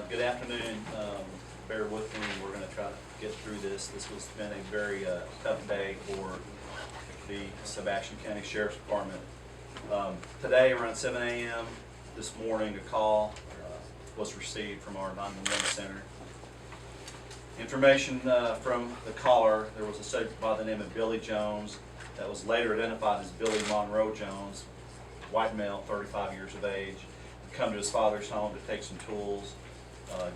Good afternoon. Bear with me. We're going to try to get through this. This has been a very tough day for the Sebastian County Sheriff's Department. Today, around 7 a.m. this morning, a call was received from our 911 center. Information from the caller, there was a subject by the name of Billy Jones that was later identified as Billy Monroe Jones, white male, 35 years of age. He'd come to his father's home to take some tools.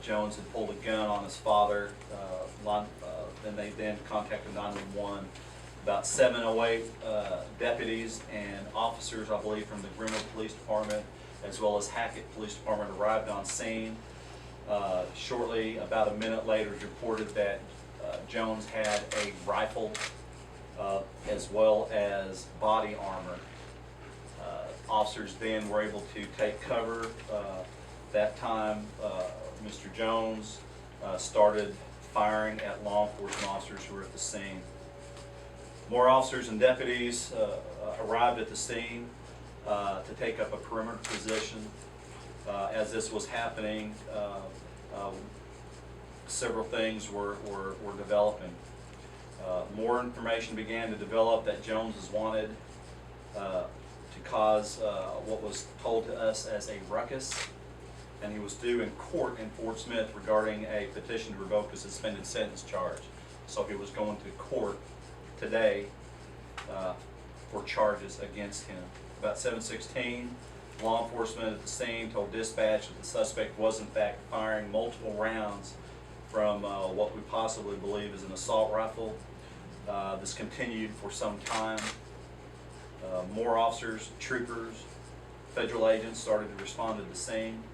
Jones had pulled a gun on his father. They then contacted 911. About 708 deputies and officers, I believe, from the Greenville Police Department, as well as Hackett Police Department, arrived on scene. Shortly, about a minute later, it was reported that Jones had a rifle as well as body armor. Officers then were able to take cover. That time, Mr. Jones started firing at law enforcement officers who were at the scene. More officers and deputies arrived at the scene to take up a perimeter position. As this was happening, several things were developing. More information began to develop that Jones was wanted to cause what was told to us as a ruckus, and he was due in court in Fort Smith regarding a petition to revoke a suspended sentence charge. So he was going to court today for charges against him. About 7:16, law enforcement at the scene told dispatch that the suspect was in fact firing multiple rounds from what we possibly believe is an assault rifle. This continued for some time. More officers, troopers, federal agents started to respond to the scene.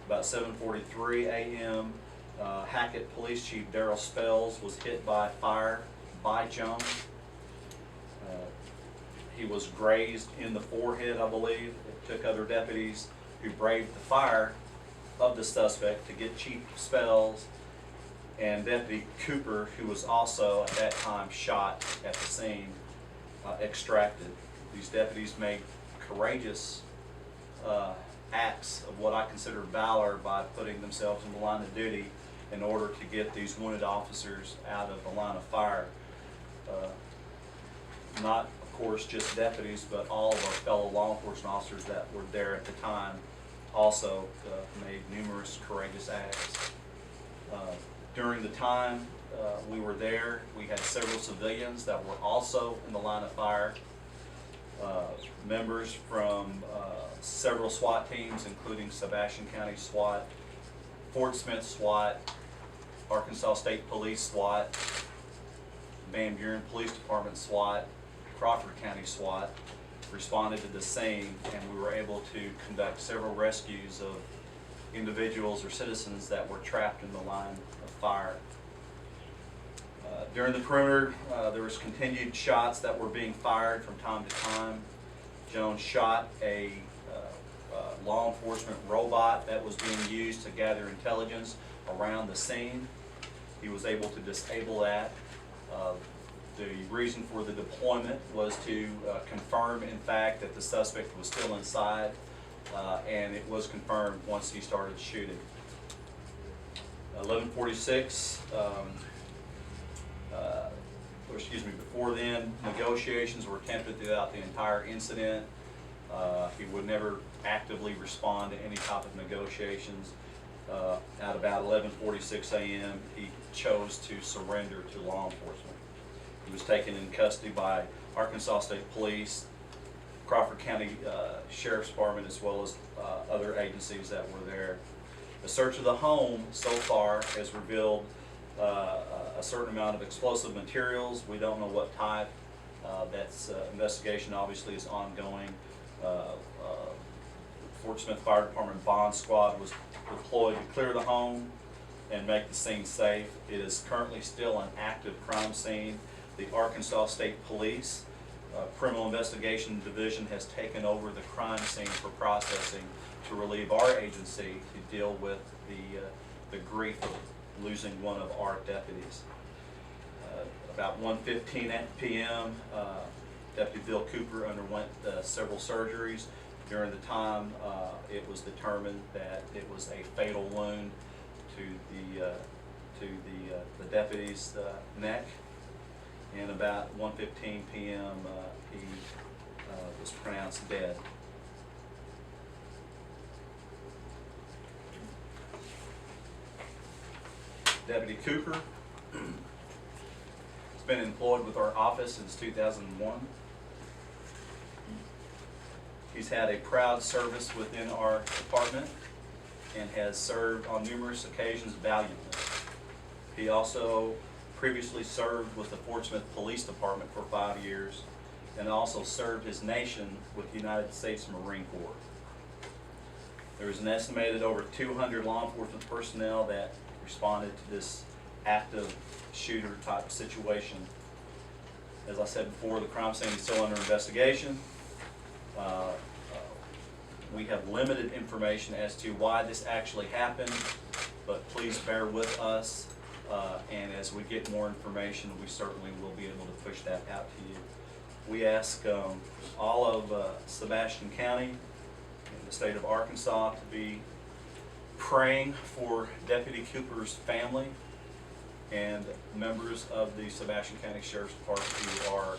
About 7:43 a.m., Hackett Police Chief Darrell Spells was hit by fire by Jones. He was grazed in the forehead, I believe. It took other deputies who braved the fire of the suspect to get Chief Spells and Deputy Cooper, who was also at that time shot at the scene, extracted. These deputies made courageous acts of what I consider valor by putting themselves in the line of duty in order to get these wounded officers out of the line of fire. Not, of course, just deputies, but all of our fellow law enforcement officers that were there at the time also made numerous courageous acts. During the time we were there, we had several civilians that were also in the line of fire. Members from several SWAT teams, including Sebastian County SWAT, Fort Smith SWAT, Arkansas State Police SWAT, Van Buren Police Department SWAT, Crawford County SWAT, responded to the scene, and we were able to conduct several rescues of individuals or citizens that were trapped in the line of fire. During the perimeter, there was continued shots that were being fired from time to time. Jones shot a law enforcement robot that was being used to gather intelligence around the scene. He was able to disable that. The reason for the deployment was to confirm, in fact, that the suspect was still inside, and it was confirmed once he started shooting. 11:46. Before then, negotiations were attempted throughout the entire incident. He would never actively respond to any type of negotiations. At about 11:46 a.m., he chose to surrender to law enforcement. He was taken in custody by Arkansas State Police, Crawford County Sheriff's Department, as well as other agencies that were there. The search of the home so far has revealed a certain amount of explosive materials. We don't know what type. Investigation obviously is ongoing. Fort Smith Fire Department Bond Squad was deployed to clear the home and make the scene safe. It is currently still an active crime scene. The Arkansas State Police Criminal Investigation Division has taken over the crime scene for processing to relieve our agency to deal with the grief of losing one of our deputies. About 1:15 p.m., Deputy Bill Cooper underwent several surgeries. During the time, it was determined that it was a fatal wound the deputy's neck, and about 1:15 p.m. He was pronounced dead. Deputy Cooper has been employed with our office since 2001. He's had a proud service within our department and has served on numerous occasions valiantly. He also previously served with the Fort Smith Police Department for 5 years and also served his nation with the United States Marine Corps. There is an estimated over 200 law enforcement personnel that responded to this active shooter type situation. As I said before, the crime scene is still under investigation. We have limited information as to why this actually happened, but please bear with us. And as we get more information, we certainly will be able to push that out to you. We ask all of Sebastian County in the state of Arkansas to be praying for Deputy Cooper's family and members of the Sebastian County Sheriff's Department who are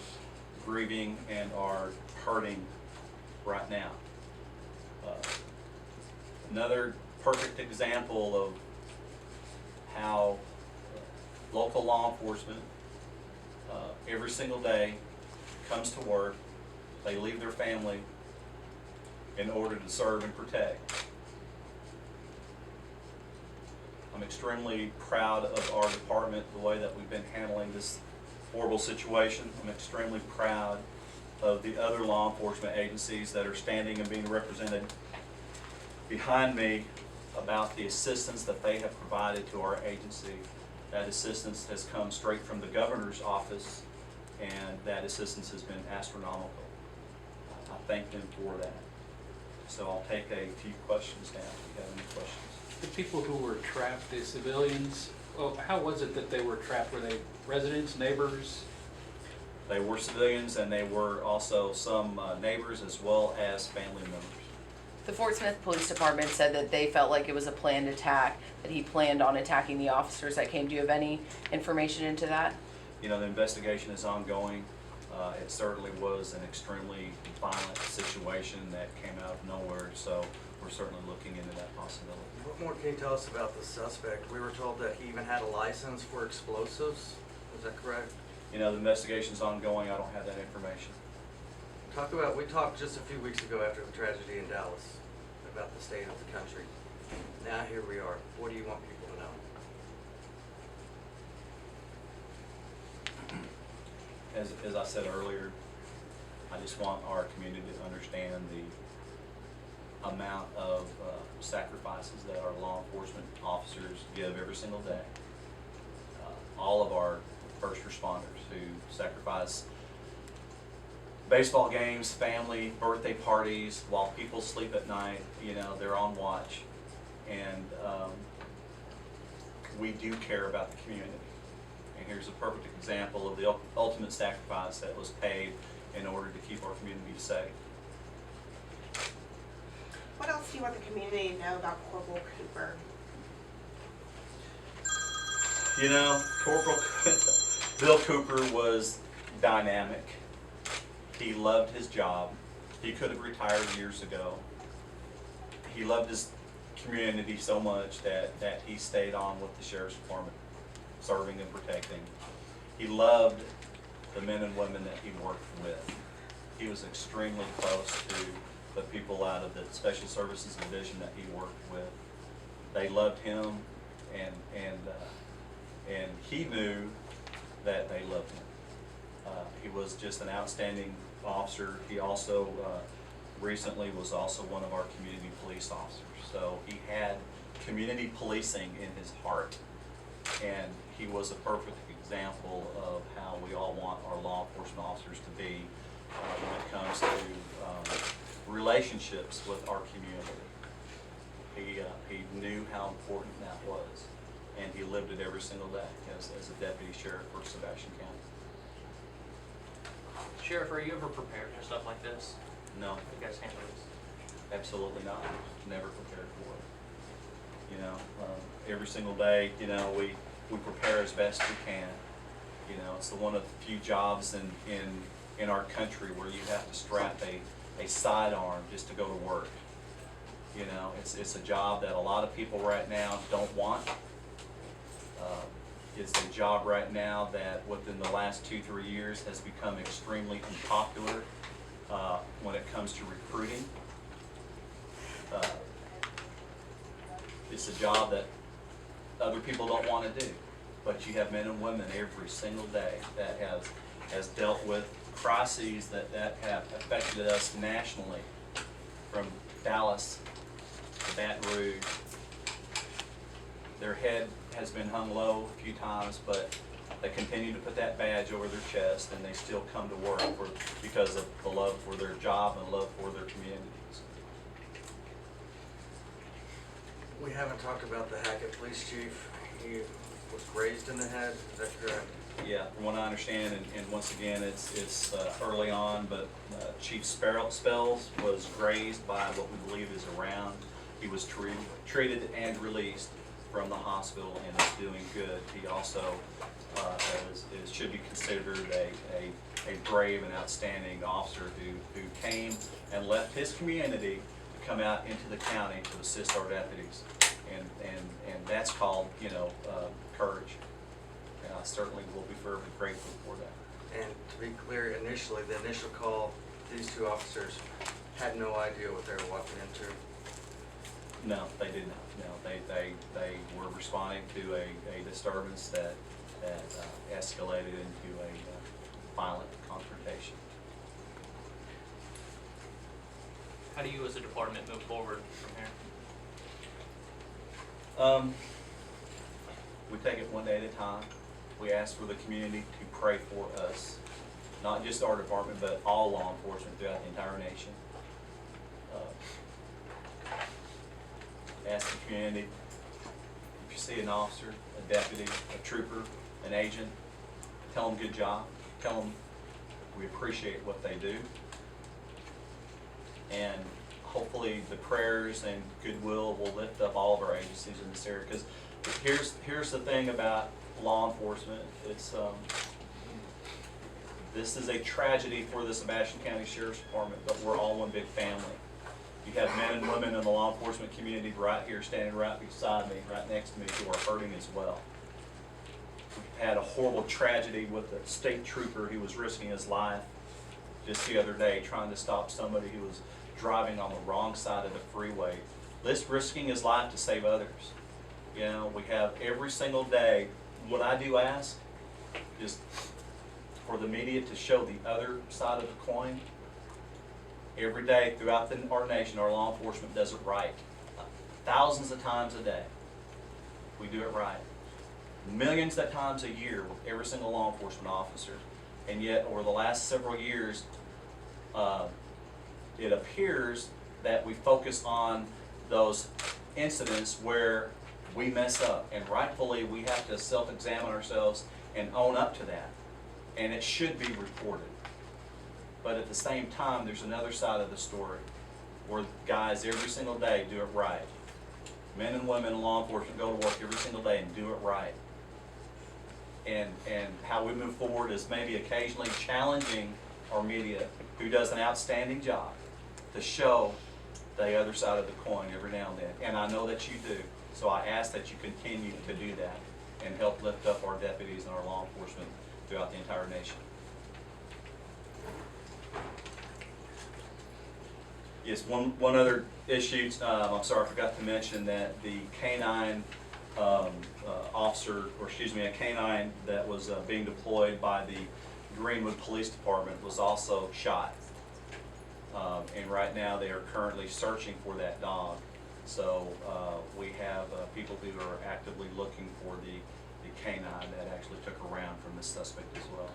grieving and are hurting right now. Another perfect example of how local law enforcement every single day comes to work. They leave their family in order to serve and protect. I'm extremely proud of our department, the way that we've been handling this horrible situation. I'm extremely proud of the other law enforcement agencies that are standing and being represented behind me about the assistance that they have provided to our agency. That assistance has come straight from the governor's office, and that assistance has been astronomical. I thank them for that. So I'll take a few questions now if you have any questions. The people who were trapped, the civilians, well, how was it that they were trapped? Were they residents, neighbors? They were civilians, and they were also some neighbors as well as family members. The Fort Smith Police Department said that they felt like it was a planned attack, that he planned on attacking the officers that came. Do you have any information into that? You know, the investigation is ongoing. It certainly was an extremely violent situation that came out of nowhere, so we're certainly looking into that possibility. What more can you tell us about the suspect? We were told that he even had a license for explosives. Is that correct? You know, the investigation's ongoing. I don't have that information. We talked just a few weeks ago after the tragedy in Dallas about the state of the country. Now here we are. What do you want people to know? As I said earlier, I just want our community to understand the amount of sacrifices that our law enforcement officers give every single day. All of our first responders who sacrifice baseball games, family, birthday parties, while people sleep at night, you know, they're on watch. And we do care about the community. And here's a perfect example of the ultimate sacrifice that was paid in order to keep our community safe. What else do you want the community to know about Corporal Cooper? You know, Corporal Bill Cooper was dynamic. He loved his job. He could have retired years ago. He loved his community so much that he stayed on with the Sheriff's Department, serving and protecting. He loved the men and women that he worked with. He was extremely close to the people out of the Special Services Division that he worked with. They loved him, and he knew that they loved him. He was just an outstanding officer. He also recently was also one of our community police officers. So he had community policing in his heart, and he was a perfect example of how we all want our law enforcement officers to be when it comes to relationships with our community. He knew how important that was, and he lived it every single day as a deputy sheriff for Sebastian County. Sheriff, are you ever prepared for stuff like this? No, You guys handle this? absolutely not. Never prepared for it. You know, every single day, you know, we prepare as best we can. You know, it's one of the few jobs in our country where you have to strap a sidearm just to go to work. You know, it's a job that a lot of people right now don't want. It's a job right now that within the last 2-3 years has become extremely unpopular when it comes to recruiting. It's a job that other people don't want to do, but you have men and women every single day that has dealt with crises that have affected us nationally, from Dallas to Baton Rouge. Their head has been hung low a few times, but they continue to put that badge over their chest, and they still come to work because of the love for their job and love for their communities. We haven't talked about the Hackett police chief. He was grazed in the head, is that correct? Yeah, from what I understand, and once again, it's early on, but Chief Spells was grazed by what we believe is a round. He was treated and released from the hospital and is doing good. He also should be considered a brave and outstanding officer who came and left his community to come out into the county to assist our deputies, and that's called, you know, courage. And I certainly will be forever grateful for that. And to be clear, initially, the initial call, these two officers had no idea what they were walking into. No, they did not. No, they were responding to a disturbance that escalated into a violent confrontation. How do you as a department move forward from here? We take it one day at a time. We ask for the community to pray for us, not just our department, but all law enforcement throughout the entire nation. Ask the community, if you see an officer, a deputy, a trooper, an agent, tell them good job. Tell them we appreciate what they do. And hopefully the prayers and goodwill will lift up all of our agencies in this area. Because here's the thing about law enforcement. It's this is a tragedy for the Sebastian County Sheriff's Department, but we're all one big family. You have men and women in the law enforcement community right here, standing right beside me, right next to me, who are hurting as well. We had a horrible tragedy with a state trooper who was risking his life just the other day, trying to stop somebody who was driving on the wrong side of the freeway, risking his life to save others. You know, we have every single day. What I do ask is for the media to show the other side of the coin. Every day throughout our nation, our law enforcement does it right. Thousands of times a day, we do it right. Millions of times a year with every single law enforcement officer. And yet, over the last several years, it appears that we focus on those incidents where we mess up. And rightfully, we have to self-examine ourselves and own up to that. And it should be reported. But at the same time, there's another side of the story where guys every single day do it right. Men and women in law enforcement go to work every single day and do it right. And how we move forward is maybe occasionally challenging our media, who does an outstanding job, to show the other side of the coin every now and then. And I know that you do. So I ask that you continue to do that and help lift up our deputies and our law enforcement throughout the entire nation. Yes, one other issue, I'm sorry, I forgot to mention that the canine officer, or excuse me, a canine that was being deployed by the Greenwood Police Department was also shot. And right now they are currently searching for that dog. So we have people who are actively looking for the canine that actually took a round from this suspect as well.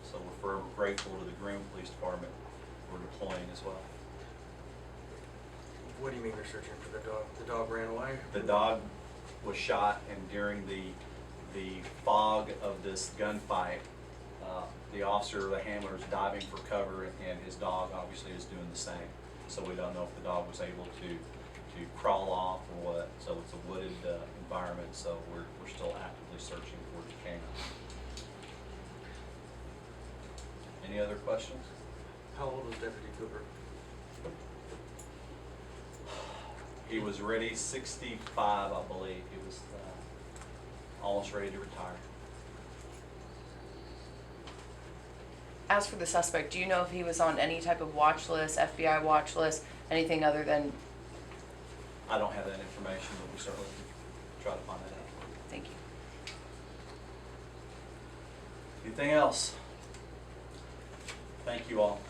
So we're forever grateful to the Greenwood Police Department for deploying as well. What do you mean you're searching for the dog? The dog ran away? The dog was shot, and during the fog of this gunfight, the officer, the handler, is diving for cover, and his dog obviously is doing the same. So we don't know if the dog was able to to crawl off or what. So it's a wooded environment, so we're still actively searching for the canine. Any other questions? How old was Deputy Cooper? He was ready, 65, I believe. He was almost ready to retire. As for the suspect, do you know if he was on any type of watch list, FBI watch list, anything other than, I don't have that information, but we certainly can try to find that out. thank you. Anything else? Thank you all.